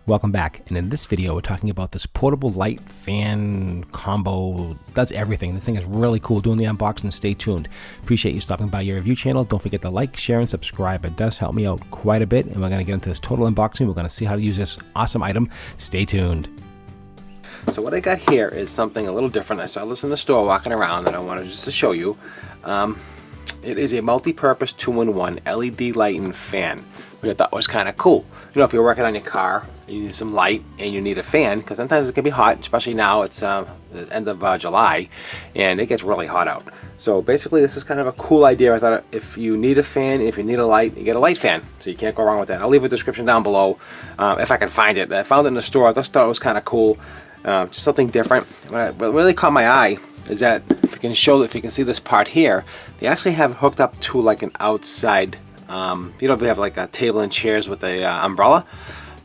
Welcome back, and in this video we're talking about this portable light fan combo. Does everything. This thing is really cool. Doing the unboxing. Stay tuned. Appreciate you stopping by Your Review channel. Don't forget to like, share, and subscribe. It does help me out quite a bit, and we're going to get into this total unboxing. We're going to see how to use this awesome item. Stay tuned. So what I got here is something a little different. I saw this in the store walking around and I wanted just to show you. It is a multi-purpose 2-in-1 LED lighting fan, which I thought was kind of cool. You know, if you're working on your car, you need some light and you need a fan, because sometimes it can be hot, especially now it's the end of July and it gets really hot out. So basically this is kind of a cool idea. I thought if you need a fan, if you need a light, you get a light fan. So you can't go wrong with that. I'll leave a description down below if I can find it. I found it in the store. I just thought it was kind of cool. Just something different. What really caught my eye is that if you can see this part here, they actually have it hooked up to like an outside, you know, we have like a table and chairs with a umbrella.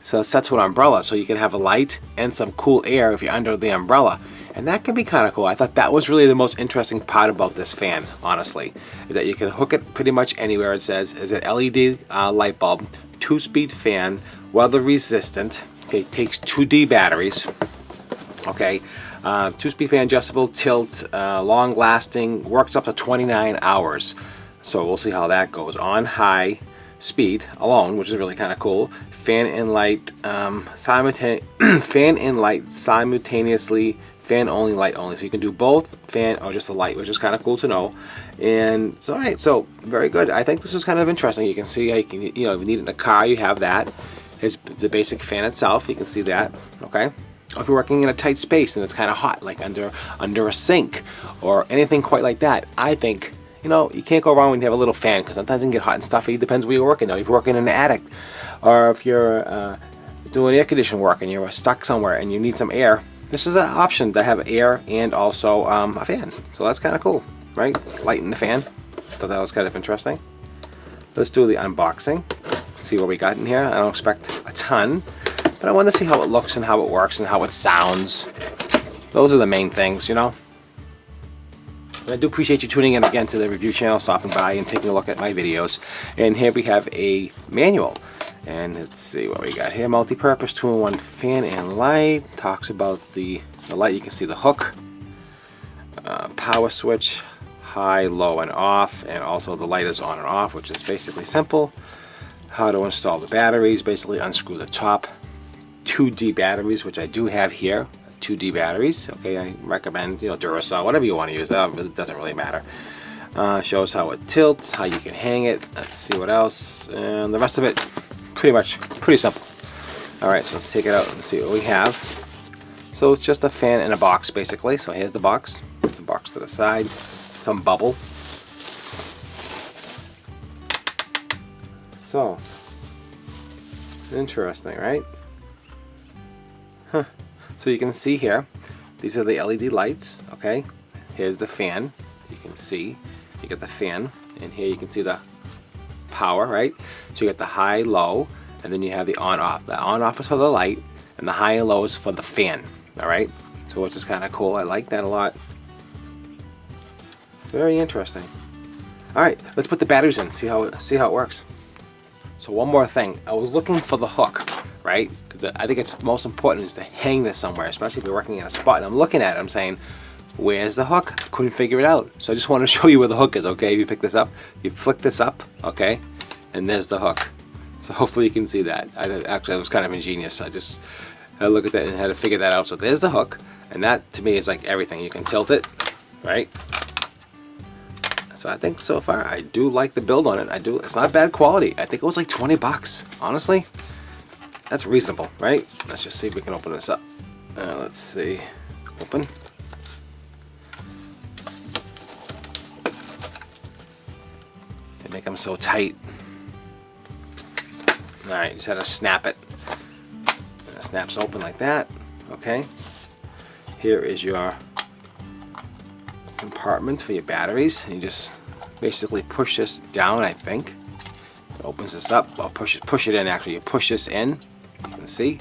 So it's set to an umbrella, so you can have a light and some cool air if you're under the umbrella. And that can be kind of cool. I thought that was really the most interesting part about this fan, honestly, is that you can hook it pretty much anywhere. It says is an LED light bulb, 2-speed fan, weather resistant. Okay, takes 2D batteries. Okay, 2-speed fan, adjustable, tilt, long lasting, works up to 29 hours. So we'll see how that goes. On high speed alone, which is really kind of cool. Fan and light simultaneously, fan only, light only. So you can do both fan or just the light, which is kind of cool to know. And so, alright, so very good. I think this is kind of interesting. You can see how you can, you know, if you need it in a car, you have that. Here's the basic fan itself. You can see that. Okay. If you're working in a tight space and it's kind of hot, like under a sink or anything quite like that, I think, you know, you can't go wrong when you have a little fan, because sometimes it can get hot and stuffy. It depends where you're working. Now, if you're working in an attic, or if you're doing air conditioning work and you're stuck somewhere and you need some air, this is an option to have air and also a fan. So that's kind of cool, right? Lighting the fan. Thought that was kind of interesting. Let's do the unboxing. See what we got in here. I don't expect a ton, but I want to see how it looks and how it works and how it sounds. Those are the main things, you know. And I do appreciate you tuning in again to the review channel, stopping by and taking a look at my videos. And here we have a manual. And let's see what we got here. Multi-purpose 2-in-1 fan and light. Talks about the light. You can see the hook, power switch, high, low, and off. And also the light is on and off, which is basically simple. How to install the batteries. Basically unscrew the top. 2D batteries, which I do have here. 2D batteries. Okay, I recommend, you know, Duracell, whatever you want to use. It doesn't really matter. Shows how it tilts, how you can hang it. Let's see what else. And the rest of it, pretty simple. All right, so let's take it out and see what we have. So it's just a fan in a box, basically. So here's the box to the side, some bubble. So interesting, right? Huh. So you can see here, these are the LED lights. Okay, here's the fan. You can see, you get the fan, and here you can see the power, right? So you get the high, low, and then you have the on-off. The on-off is for the light, and the high and low is for the fan. All right, so which is kind of cool. I like that a lot. Very interesting. All right, let's put the batteries in. See how it works. So one more thing, I was looking for the hook, right? Because I think it's most important is to hang this somewhere, especially if you're working in a spot. And I'm looking at it, I'm saying, where's the hook? I couldn't figure it out. So I just wanted to show you where the hook is, okay? You pick this up, you flick this up, okay? And there's the hook. So hopefully you can see that. Actually, it was kind of ingenious. I had to look at that and had to figure that out. So there's the hook. And that, to me, is like everything. You can tilt it, right? So I think so far I do like the build on it. It's not bad quality. I think it was like 20 bucks. Honestly, that's reasonable, right? Let's just see if we can open this up. Let's see. Open. They make them so tight. Alright, just had to snap it. And it snaps open like that. Okay. Here is your compartment for your batteries. And you just basically push this down, I think. It opens this up. I'll push it in actually. You push this in. You can see.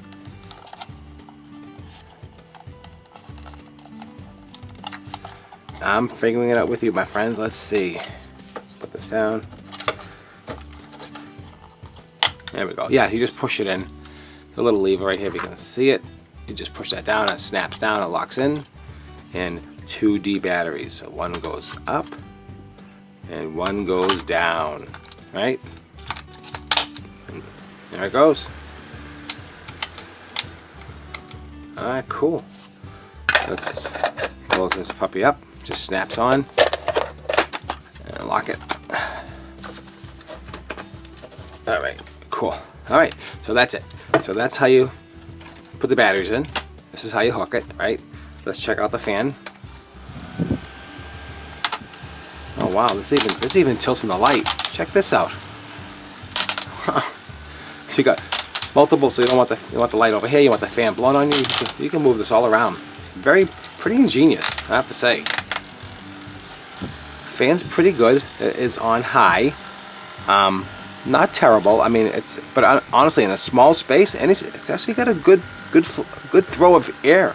I'm figuring it out with you, my friends. Let's see. Put this down. There we go. Yeah, you just push it in. The little lever right here, if you can see it, you just push that down, it snaps down, it locks in. And 2D batteries, so one goes up and one goes down, right? And there it goes. All right, cool. Let's close this puppy up. Just snaps on and lock it. All right, cool. All right, so that's it. So that's how you put the batteries in. This is how you hook it, right? Let's check out the fan. Oh wow, this even tilts in the light. Check this out. So you got multiple. So you want the light over here. You want the fan blown on you. You can move this all around. Pretty ingenious, I have to say. Fan's pretty good. It is on high. Not terrible. I mean, but honestly, in a small space, and it's actually got a good throw of air.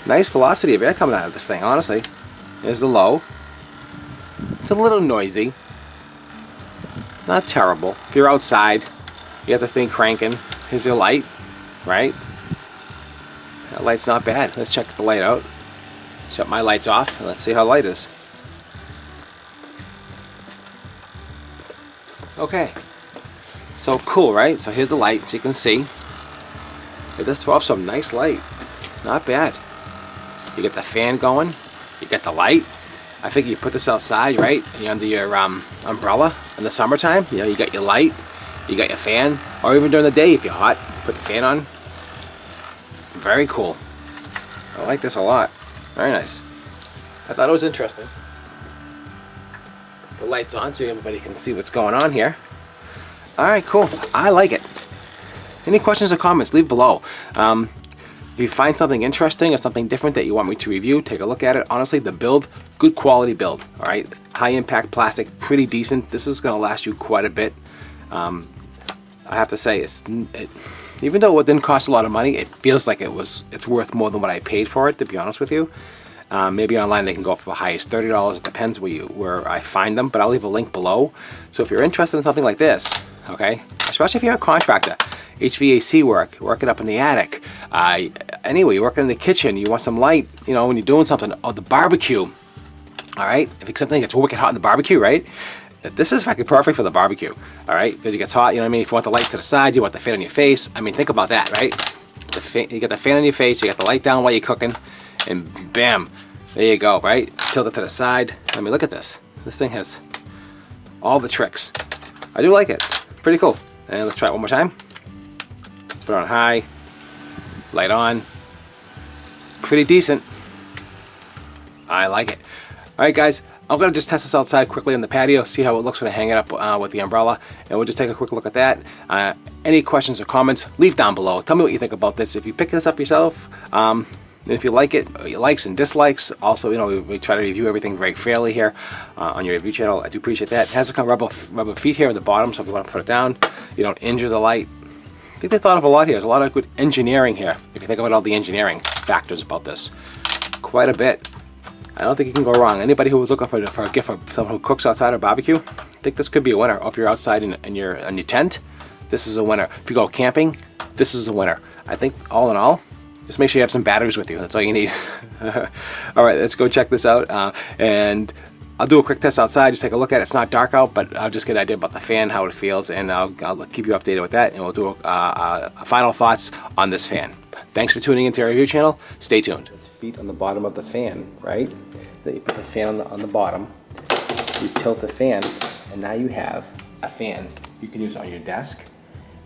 Nice velocity of air coming out of this thing, honestly. There's the low. It's a little noisy. Not terrible. If you're outside, you got this thing cranking. Here's your light, right? That light's not bad. Let's check the light out. Shut my lights off, and let's see how light is. Okay. So cool, right? So here's the light, so you can see. It does throw off some nice light. Not bad. You get the fan going, you get the light. I think you put this outside, right? You're under your umbrella in the summertime. You know, you got your light, you got your fan, or even during the day if you're hot, put the fan on. Very cool. I like this a lot. Very nice. I thought it was interesting. The light's on so everybody can see what's going on here. All right, cool. I like it. Any questions or comments, leave below. If you find something interesting or something different that you want me to review, take a look at it. Honestly, the build, good quality build, all right? High impact plastic, pretty decent. This is gonna last you quite a bit. I have to say, even though it didn't cost a lot of money, it feels like it's worth more than what I paid for it, to be honest with you. Maybe online they can go for the highest $30. It depends where I find them, but I'll leave a link below. So if you're interested in something like this, okay, especially if you're a contractor, HVAC work, working up in the attic, anyway, you're working in the kitchen, you want some light, you know, when you're doing something, or the barbecue, all right? If it's something gets wicked hot in the barbecue, right? This is fucking perfect for the barbecue, all right? Because it gets hot, you know what I mean? If you want the light to the side, you want the fan on your face. I mean, think about that, right? You got the fan on your face, you got the light down while you're cooking, and bam, there you go, right? Tilt it to the side. I mean, look at this. This thing has all the tricks. I do like it. Pretty cool. And let's try it one more time. Put it on high, light on. Pretty decent. I like it. All right, guys. I'm gonna just test this outside quickly on the patio, see how it looks when I hang it up with the umbrella, and we'll just take a quick look at that. Any questions or comments, leave down below. Tell me what you think about this. If you pick this up yourself, and if you like it, your likes and dislikes. Also, you know, we try to review everything very fairly here on your review channel. I do appreciate that. It has to come rubber feet here at the bottom, so if you want to put it down, you don't injure the light. I think they thought of a lot here. There's a lot of good engineering here. If you think about all the engineering factors about this, quite a bit. I don't think you can go wrong. Anybody who was looking for a gift for someone who cooks outside or barbecue, I think this could be a winner. Or if you're outside in your tent, this is a winner. If you go camping, this is a winner. I think all in all, just make sure you have some batteries with you. That's all you need. All right, let's go check this out. And I'll do a quick test outside. Just take a look at it. It's not dark out, but I'll just get an idea about the fan, how it feels, and I'll keep you updated with that. And we'll do final thoughts on this fan. Thanks for tuning into our review channel. Stay tuned. Feet on the bottom of the fan, right? Then you put the fan on the bottom. You tilt the fan, and now you have a fan. You can use on your desk.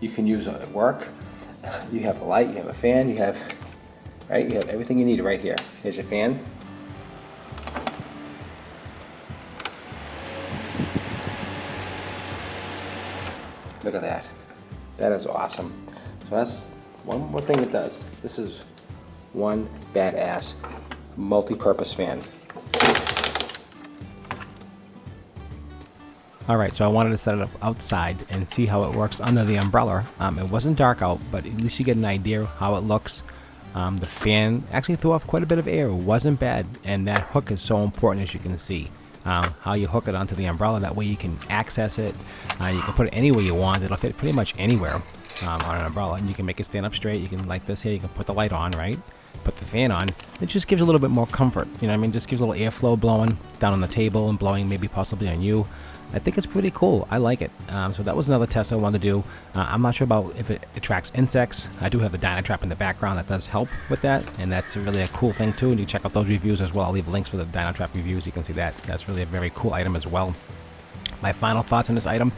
You can use at work. You have a light. You have a fan. You have, right? You have everything you need right here. Here's your fan. Look at that. That is awesome. So that's one more thing it does. This is one badass multi-purpose fan. Alright, so I wanted to set it up outside and see how it works under the umbrella. It wasn't dark out, but at least you get an idea how it looks. The fan actually threw off quite a bit of air. It wasn't bad, and that hook is so important, as you can see. How you hook it onto the umbrella, that way you can access it. You can put it anywhere you want. It'll fit pretty much anywhere. on an umbrella, and you can make it stand up straight. You can, like this here, you can put the light on, right? Put the fan on. It just gives a little bit more comfort, you know what I mean? Just gives a little airflow blowing down on the table and blowing maybe possibly on you. I think it's pretty cool. I like it. So that was another test I wanted to do. I'm not sure about if it attracts insects. I do have the dino trap in the background that does help with that, and that's really a cool thing too. And you check out those reviews as well. I'll leave links for the dino trap reviews. You can see that. That's really a very cool item as well. My final thoughts on this item,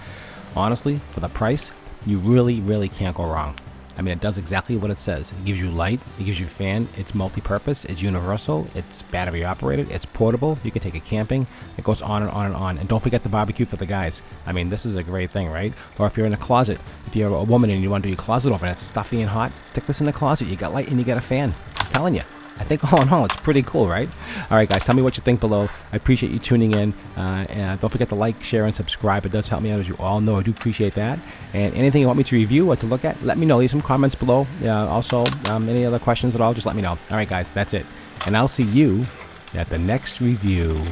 honestly, for the price, you really can't go wrong. I mean, it does exactly what it says. It gives you light, it gives you fan, it's multi-purpose, it's universal, it's battery operated, it's portable, you can take it camping, it goes on and on and on. And don't forget the barbecue for the guys. I mean, this is a great thing, right? Or if you're in a closet, if you're a woman and you want to do your closet open, it's stuffy and hot, stick this in the closet, you got light and you got a fan. I'm telling you. I think all in all, it's pretty cool, right? All right, guys, tell me what you think below. I appreciate you tuning in. And don't forget to like, share, and subscribe. It does help me out, as you all know. I do appreciate that. And anything you want me to review or to look at, let me know. Leave some comments below. Also, any other questions at all, just let me know. All right, guys, that's it. And I'll see you at the next review.